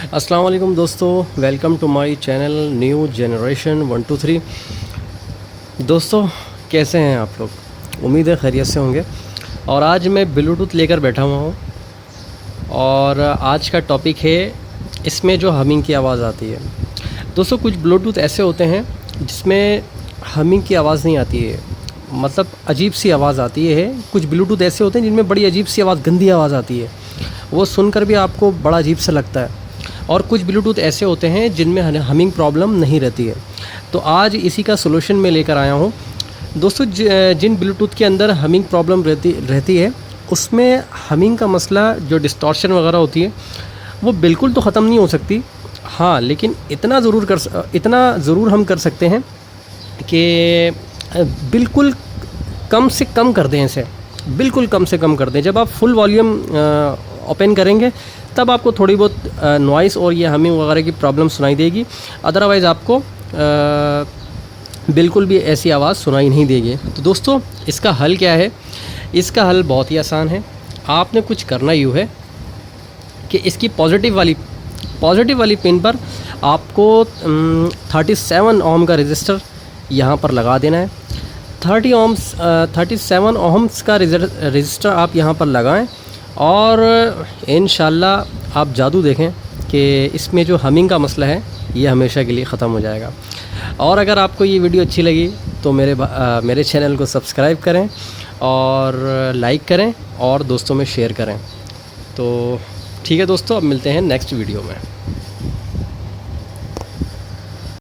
अस्सलाम वालेकुम दोस्तों, welcome to my channel new generation 123। दोस्तों कैसे हैं आप लोग? उम्मीद है खैरियत से होंगे। और आज मैं ब्लूटूथ लेकर बैठा हुआ हूँ और आज का टॉपिक है इसमें जो हमिंग की आवाज़ आती है। दोस्तों कुछ ब्लूटूथ ऐसे होते हैं जिसमें हमिंग की आवाज़ नहीं आती है, मतलब अजीब सी आवाज़ आती है। कुछ ब्लूटूथ ऐसे होते हैं जिनमें बड़ी अजीब सी आवाज़, गंदी आवाज़ आती है, वो सुनकर भी आपको बड़ा अजीब सा लगता है। और कुछ ब्लूटूथ ऐसे होते हैं जिनमें हमिंग प्रॉब्लम नहीं रहती है। तो आज इसी का सलूशन मैं लेकर आया हूँ। दोस्तों जिन ब्लूटूथ के अंदर हमिंग प्रॉब्लम रहती है उसमें हमिंग का मसला, जो डिस्टॉर्शन वगैरह होती है, वो बिल्कुल तो ख़त्म नहीं हो सकती। हाँ, लेकिन इतना ज़रूर हम कर सकते हैं कि बिल्कुल कम से कम कर दें इसे, बिल्कुल कम से कम कर दें। जब आप फुल वॉल्यूम ओपन करेंगे तब आपको थोड़ी बहुत नॉइस और ये हमिंग वगैरह की प्रॉब्लम सुनाई देगी। अदरवाइज़ आपको बिल्कुल भी ऐसी आवाज़ सुनाई नहीं देगी। तो दोस्तों इसका हल क्या है? इसका हल बहुत ही आसान है। आपने कुछ करना यूँ है कि इसकी पॉजिटिव वाली पिन पर आपको 37 ओम का रजिस्टर यहाँ पर लगा देना है। 37 ओम्स का रजिस्टर आप यहाँ पर लगाएं और इंशाल्लाह आप जादू देखें कि इसमें जो हमिंग का मसला है ये हमेशा के लिए ख़त्म हो जाएगा। और अगर आपको ये वीडियो अच्छी लगी तो मेरे चैनल को सब्सक्राइब करें और लाइक करें और दोस्तों में शेयर करें। तो ठीक है दोस्तों, अब मिलते हैं नेक्स्ट वीडियो में।